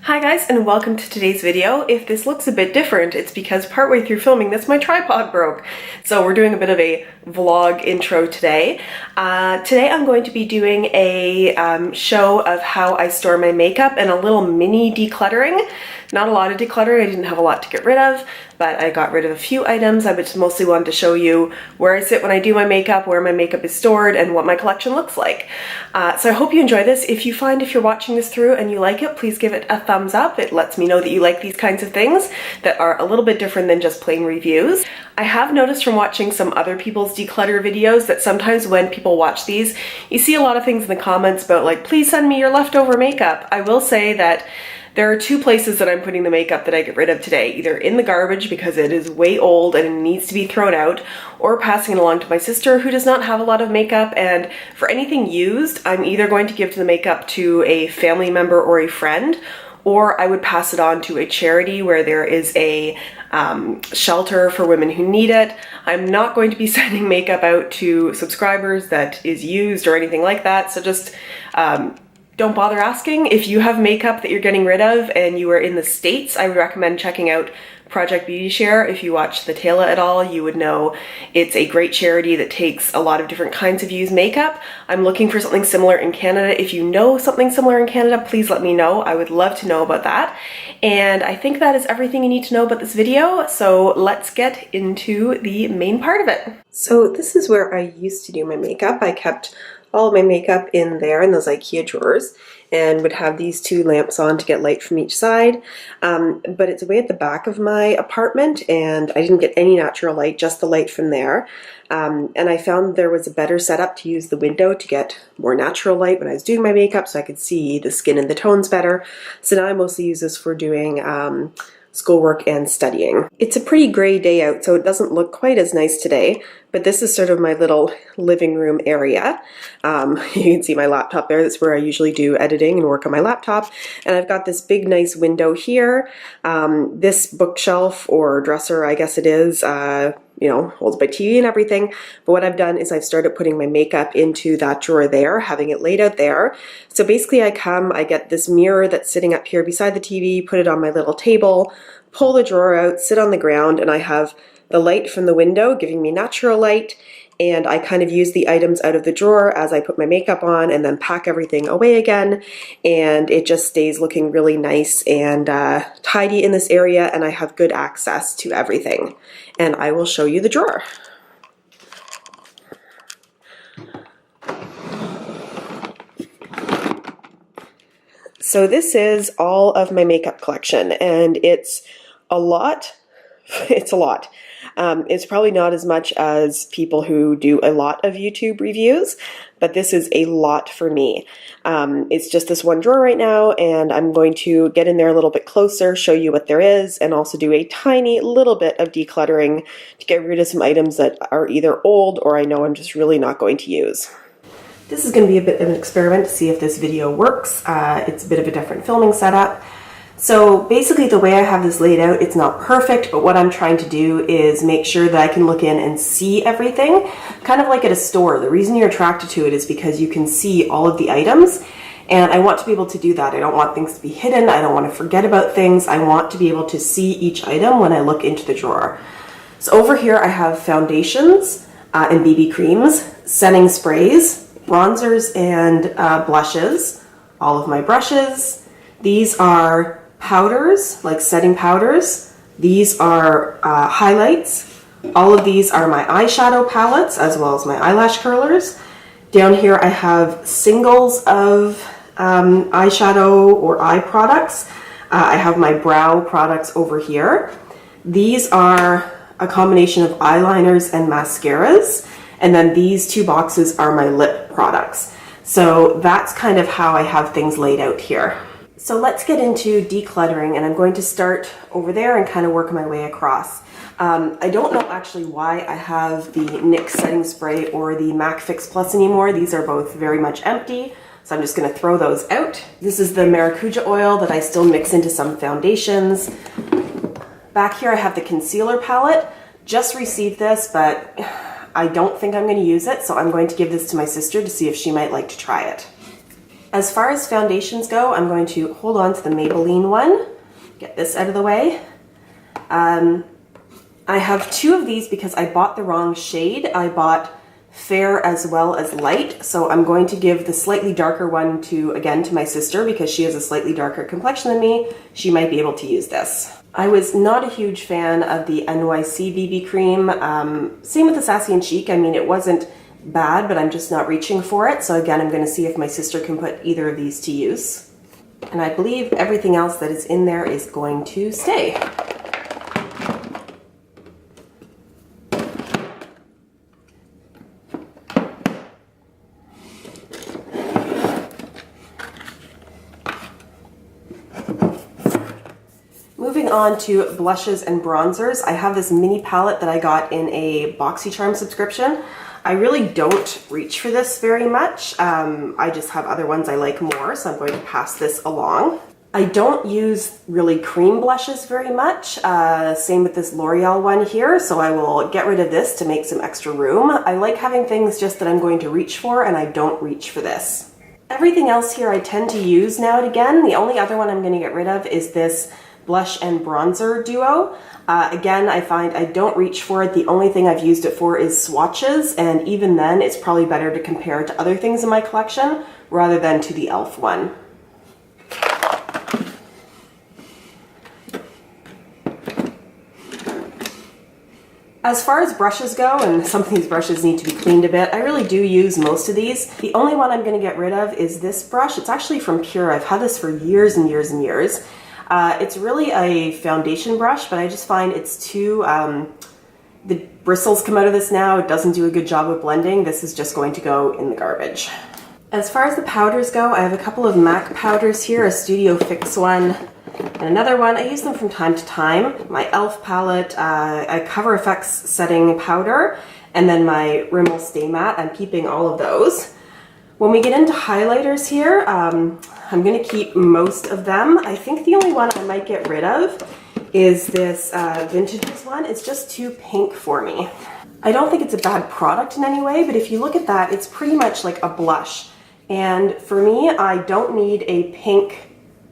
Hi guys, and welcome to today's video. If this looks a bit different, it's because partway through filming this, my tripod broke. So we're doing a bit of a vlog intro today. Today I'm going to be doing a show of how I store my makeup and a little mini decluttering. Not a lot of decluttering, I didn't have a lot to get rid of, but I got rid of a few items. I just mostly wanted to show you where I sit when I do my makeup, where my makeup is stored, and what my collection looks like. So I hope you enjoy this. If you're watching this through and you like it, please give it a thumbs up. It lets me know that you like these kinds of things that are a little bit different than just plain reviews. I have noticed from watching some other people's declutter videos that sometimes when people watch these, you see a lot of things in the comments about like, please send me your leftover makeup. I will say that there are two places that I'm putting the makeup that I get rid of today, either in the garbage because it is way old and it needs to be thrown out, or passing it along to my sister who does not have a lot of makeup. And for anything used, I'm either going to give the makeup to a family member or a friend, or I would pass it on to a charity where there is a shelter for women who need it. I'm not going to be sending makeup out to subscribers that is used or anything like that, so just don't bother asking. If you have makeup that you're getting rid of and you are in the States, I would recommend checking out Project Beauty Share. If you watch the Taylor at all, you would know it's a great charity that takes a lot of different kinds of used makeup. I'm looking for something similar in Canada. If you know something similar in Canada, please let me know. I would love to know about that. And I think that is everything you need to know about this video. So let's get into the main part of it. So this is where I used to do my makeup. I kept all of my makeup in there in those IKEA drawers and would have these two lamps on to get light from each side. But it's way at the back of my apartment and I didn't get any natural light, just the light from there. And I found there was a better setup to use the window to get more natural light when I was doing my makeup so I could see the skin and the tones better. So now I mostly use this for doing schoolwork and studying. It's a pretty gray day out, so it doesn't look quite as nice today, but this is sort of my little living room area. You can see my laptop there. That's where I usually do editing and work on my laptop. And I've got this big, nice window here. This bookshelf or dresser, I guess it is, holds my TV and everything. But what I've done is I've started putting my makeup into that drawer there, having it laid out there. So basically I get this mirror that's sitting up here beside the TV, put it on my little table, pull the drawer out, sit on the ground, and I have the light from the window giving me natural light. And I kind of use the items out of the drawer as I put my makeup on and then pack everything away again. And it just stays looking really nice and tidy in this area, and I have good access to everything. And I will show you the drawer. So this is all of my makeup collection, and it's a lot. It's a lot. It's probably not as much as people who do a lot of YouTube reviews, but this is a lot for me. It's just this one drawer right now, and I'm going to get in there a little bit closer, show you what there is, and also do a tiny little bit of decluttering to get rid of some items that are either old or I know I'm just really not going to use. This is going to be a bit of an experiment to see if this video works. It's a bit of a different filming setup. So basically the way I have this laid out, it's not perfect, but what I'm trying to do is make sure that I can look in and see everything, kind of like at a store. The reason you're attracted to it is because you can see all of the items, and I want to be able to do that. I don't want things to be hidden. I don't want to forget about things. I want to be able to see each item when I look into the drawer. So over here I have foundations and BB creams, setting sprays, bronzers and blushes, all of my brushes. These are powders, like setting powders. These are highlights. All of these are my eyeshadow palettes as well as my eyelash curlers. Down here I have singles of eyeshadow or eye products. I have my brow products over here. These are a combination of eyeliners and mascaras. And then these two boxes are my lip products. So that's kind of how I have things laid out here. So let's get into decluttering, and I'm going to start over there and kind of work my way across. I don't know actually why I have the NYX setting spray or the MAC Fix Plus anymore. These are both very much empty, so I'm just going to throw those out. This is the maracuja oil that I still mix into some foundations. Back here I have the concealer palette. Just received this, but I don't think I'm going to use it, so I'm going to give this to my sister to see if she might like to try it. As far as foundations go, I'm going to hold on to the Maybelline one. Get this out of the way. I have two of these because I bought the wrong shade. I bought fair as well as light, so I'm going to give the slightly darker one to my sister because she has a slightly darker complexion than me. She might be able to use this. I was not a huge fan of the NYC BB cream. Same with the Sassy and Chic. I mean, it wasn't bad, but I'm just not reaching for it. So again, I'm going to see if my sister can put either of these to use. And I believe everything else that is in there is going to stay. Moving on to blushes and bronzers, I have this mini palette that I got in a BoxyCharm subscription. I really don't reach for this very much. I just have other ones I like more, so I'm going to pass this along. I don't use really cream blushes very much. Same with this L'Oreal one here, so I will get rid of this to make some extra room. I like having things just that I'm going to reach for, and I don't reach for this. Everything else here I tend to use now and again. The only other one I'm going to get rid of is this blush and bronzer duo. Again, I find I don't reach for it. The only thing I've used it for is swatches, and even then it's probably better to compare it to other things in my collection rather than to the e.l.f. one. As far as brushes go, and some of these brushes need to be cleaned a bit, I really do use most of these. The only one I'm going to get rid of is this brush. It's actually from Pure. I've had this for years and years and years. It's really a foundation brush, but I just find it's too, the bristles come out of this now. It doesn't do a good job of blending. This is just going to go in the garbage. As far as the powders go, I have a couple of MAC powders here, a Studio Fix one and another one. I use them from time to time. My e.l.f. palette, a Cover FX setting powder, and then my Rimmel Stay Matte. I'm keeping all of those. When we get into highlighters here, I'm going to keep most of them. I think the only one I might get rid of is this Vintages one. It's just too pink for me. I don't think it's a bad product in any way, but if you look at that, it's pretty much like a blush. And for me, I don't need a pink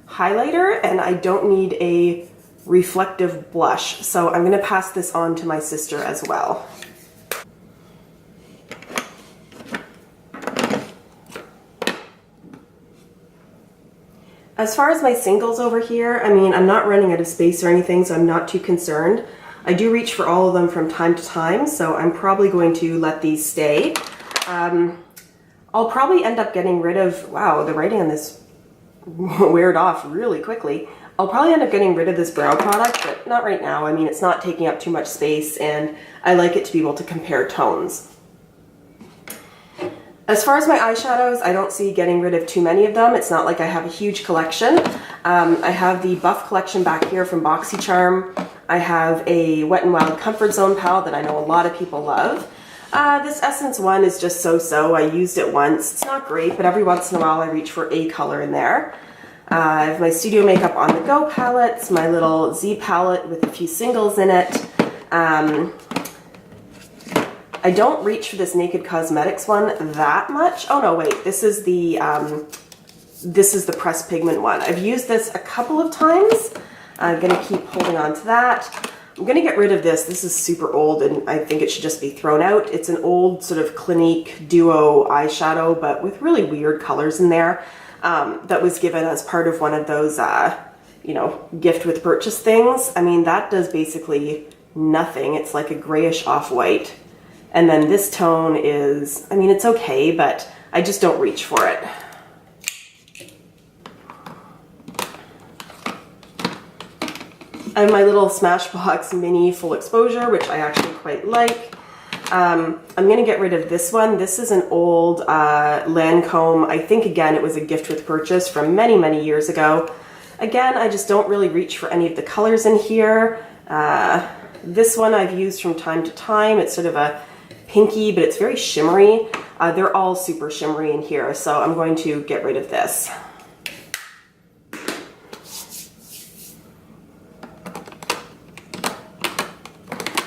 highlighter and I don't need a reflective blush. So I'm going to pass this on to my sister as well. As far as my singles over here, I mean, I'm not running out of space or anything, so I'm not too concerned. I do reach for all of them from time to time, so I'm probably going to let these stay. I'll probably end up getting rid of, wow, the writing on this weared off really quickly. I'll probably end up getting rid of this brow product, but not right now. I mean, it's not taking up too much space, and I like it to be able to compare tones. As far as my eyeshadows, I don't see getting rid of too many of them. It's not like I have a huge collection. I have the Buff collection back here from BoxyCharm. I have a Wet n Wild Comfort Zone palette that I know a lot of people love. This Essence one is just so-so. I used it once. It's not great, but every once in a while I reach for a color in there. I have my Studio Makeup On The Go palettes, my little Z palette with a few singles in it. I don't reach for this Naked Cosmetics one that much. Oh no, wait, this is the pressed pigment one. I've used this a couple of times. I'm gonna keep holding on to that. I'm gonna get rid of this. This is super old and I think it should just be thrown out. It's an old sort of Clinique Duo eyeshadow, but with really weird colors in there. That was given as part of one of those, you know, gift with purchase things. I mean, that does basically nothing. It's like a grayish off-white. And then this tone is, I mean, it's okay, but I just don't reach for it. I have my little Smashbox Mini Full Exposure, which I actually quite like. I'm going to get rid of this one. This is an old Lancome. I think, again, it was a gift with purchase from many, many years ago. Again, I just don't really reach for any of the colors in here. This one I've used from time to time. It's sort of a pinky, but it's very shimmery. They're all super shimmery in here, so I'm going to get rid of this.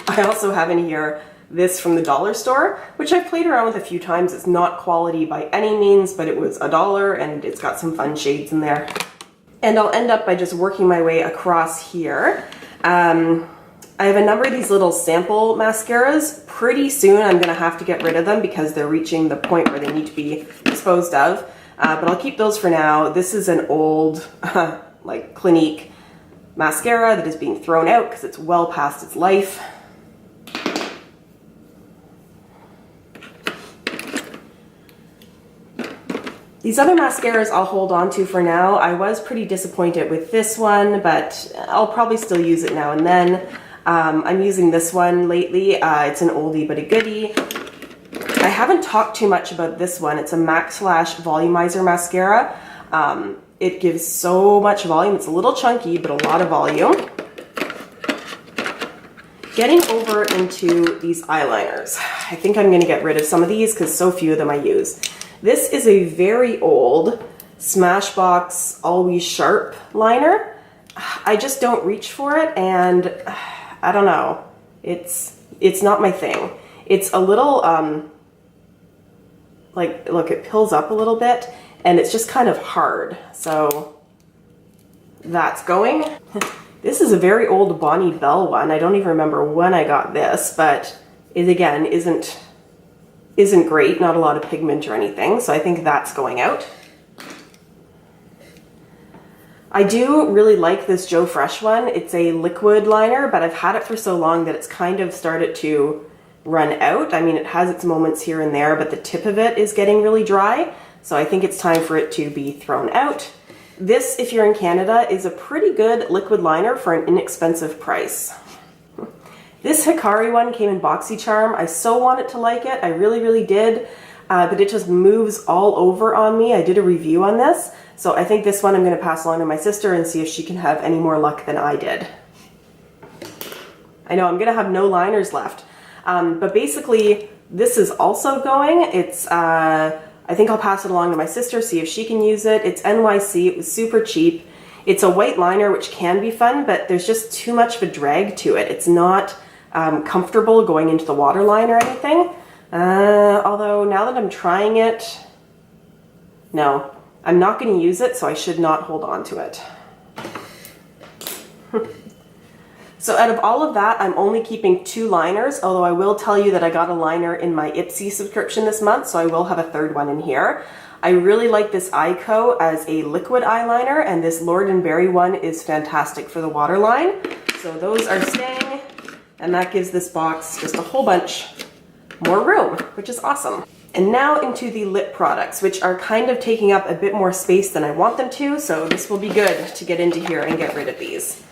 I also have in here this from the dollar store, which I've played around with a few times. It's not quality by any means, but it was $1 and it's got some fun shades in there. And I'll end up by just working my way across here. I have a number of these little sample mascaras. Pretty soon I'm gonna have to get rid of them because they're reaching the point where they need to be disposed of. But I'll keep those for now. This is an old, like Clinique mascara that is being thrown out because it's well past its life. These other mascaras I'll hold on to for now. I was pretty disappointed with this one, but I'll probably still use it now and then. I'm using this one lately. It's an oldie but a goodie. I haven't talked too much about this one. It's a Max Lash Volumizer Mascara. It gives so much volume. It's a little chunky, but a lot of volume. Getting over into these eyeliners. I think I'm going to get rid of some of these because so few of them I use. This is a very old Smashbox Always Sharp liner. I just don't reach for it, and I don't know. It's not my thing. It's a little, like, look, it pills up a little bit, and it's just kind of hard. So that's going. This is a very old Bonnie Bell one. I don't even remember when I got this, but it again isn't great. Not a lot of pigment or anything, so I think that's going out. I do really like this Joe Fresh one. It's a liquid liner, but I've had it for so long that it's kind of started to run out. I mean, it has its moments here and there, but the tip of it is getting really dry, so I think it's time for it to be thrown out. This, if you're in Canada, is a pretty good liquid liner for an inexpensive price. This Hikari one came in BoxyCharm. I so wanted to like it. I really, really did, but it just moves all over on me. I did a review on this. So I think this one I'm going to pass along to my sister and see if she can have any more luck than I did. I know I'm going to have no liners left. But basically, this is also going. It's, I think I'll pass it along to my sister, see if she can use it. It's NYC. It was super cheap. It's a white liner, which can be fun, but there's just too much of a drag to it. It's not comfortable going into the waterline or anything. Although now that I'm trying it, no. I'm not going to use it, so I should not hold on to it. So out of all of that, I'm only keeping 2 liners, although I will tell you that I got a liner in my Ipsy subscription this month, so I will have a 3rd one in here. I really like this Eyeko as a liquid eyeliner, and this Lord & Berry one is fantastic for the waterline. So those are staying, and that gives this box just a whole bunch more room, which is awesome. And now into the lip products, which are kind of taking up a bit more space than I want them to, so this will be good to get into here and get rid of these.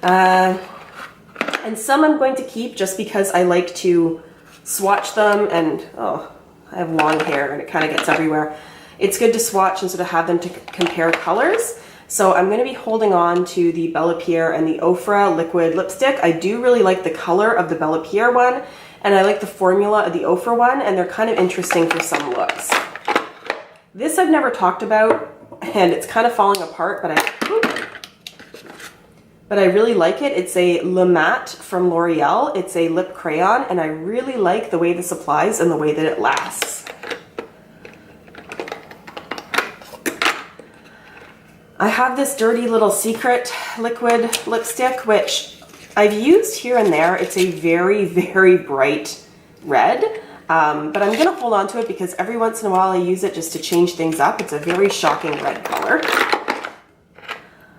And some I'm going to keep just because I like to swatch them, and oh, I have long hair and it kind of gets everywhere. It's good to swatch and sort of have them to compare colors. So I'm going to be holding on to the Bella Pierre and the Ofra liquid lipstick. I do really like the color of the Bella Pierre one, and I like the formula of the Ofra one, and they're kind of interesting for some looks. This I've never talked about, and it's kind of falling apart, but I really like it. It's a Le Mat from L'Oreal. It's a lip crayon, and I really like the way this applies and the way that it lasts. I have this Dirty Little Secret liquid lipstick, which I've used here and there. It's a very, very bright red, but I'm going to hold on to it because every once in a while I use it just to change things up. It's a very shocking red color.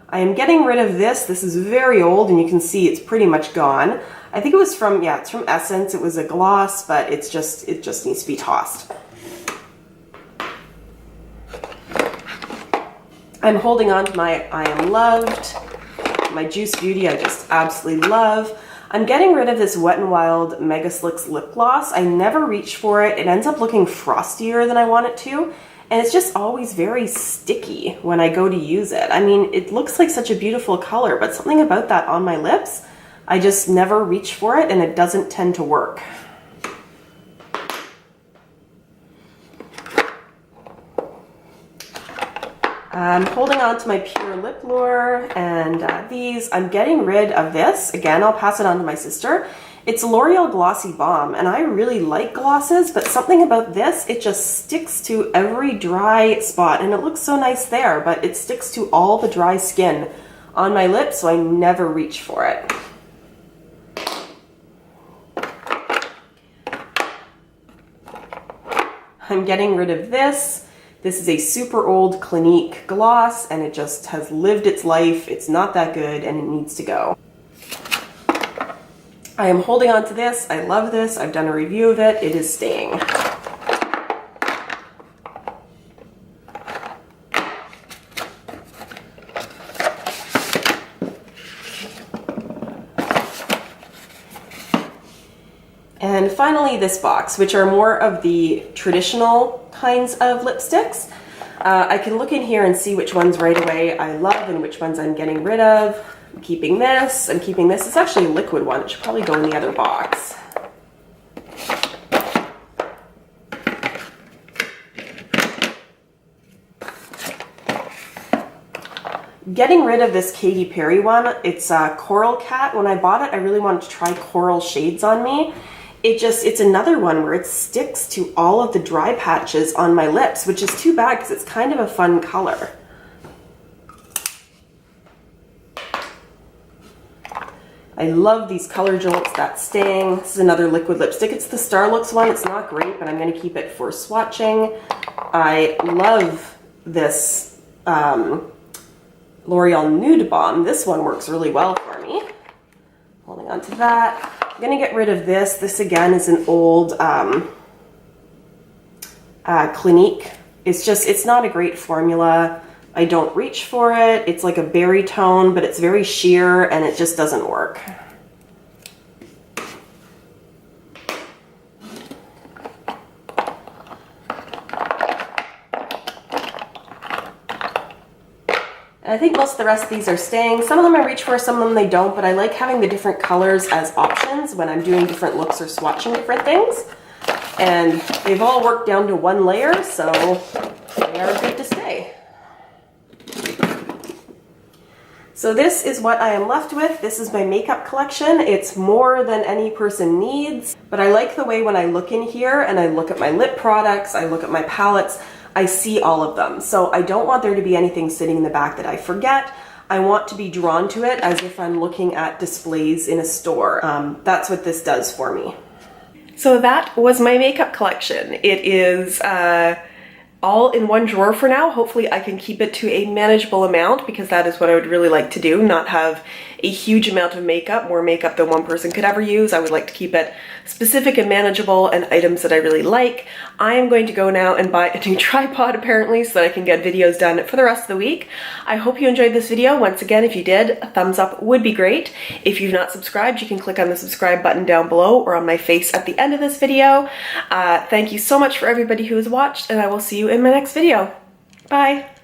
I am getting rid of this. This is very old, and you can see it's pretty much gone. I think it was from, yeah, it's from Essence. It was a gloss, but it just needs to be tossed. I'm holding on to my I Am Loved, my Juice Beauty I just absolutely love. I'm getting rid of this Wet n Wild Mega Slicks lip gloss. I never reach for it. It ends up looking frostier than I want it to, and it's just always very sticky when I go to use it. I mean, it looks like such a beautiful color, but something about that on my lips, I just never reach for it, and it doesn't tend to work. I'm holding on to my Pure Lip Lure and these. I'm getting rid of this. Again, I'll pass it on to my sister. It's L'Oreal Glossy Balm, and I really like glosses, but something about this, it just sticks to every dry spot, and it looks so nice there, but it sticks to all the dry skin on my lips, so I never reach for it. I'm getting rid of this. This is a super old Clinique gloss, and it just has lived its life. It's not that good, and it needs to go. I am holding on to this. I love this. I've done a review of it. It is staying. And finally, this box, which are more of the traditional kinds of lipsticks. I can look in here and see which ones right away I love and which ones I'm getting rid of. I'm keeping this. I'm keeping this. It's actually a liquid one. It should probably go in the other box. Getting rid of this Katy Perry one. It's Coral Cat. When I bought it, I really wanted to try coral shades on me. It's another one where it sticks to all of the dry patches on my lips, which is too bad because it's kind of a fun color. I love these color jolts, that staying. This is another liquid lipstick. It's the Starlooks one. It's not great, but I'm going to keep it for swatching. I love this L'Oreal Nude Balm. This one works really well for me. Holding on to that. I'm going to get rid of this. This again is an old Clinique. It's not a great formula. I don't reach for it. It's like a berry tone, but it's very sheer and it just doesn't work. And I think most of the rest of these are staying. Some of them I reach for, some of them they don't, but I like having the different colors as options when I'm doing different looks or swatching different things. And they've all worked down to one layer, so they are good to stay. So this is what I am left with. This is my makeup collection. It's more than any person needs, but I like the way when I look in here and I look at my lip products, I look at my palettes, I see all of them. So I don't want there to be anything sitting in the back that I forget. I want to be drawn to it as if I'm looking at displays in a store. That's what this does for me. So that was my makeup collection. It is all in one drawer for now. Hopefully I can keep it to a manageable amount because that is what I would really like to do, not have a huge amount of makeup, more makeup than one person could ever use. I would like to keep it specific and manageable and items that I really like. I am going to go now and buy a new tripod apparently so that I can get videos done for the rest of the week. I hope you enjoyed this video. Once again, if you did, a thumbs up would be great. If you've not subscribed, you can click on the subscribe button down below or on my face at the end of this video. Thank you so much for everybody who has watched, and I will see you in my next video. Bye!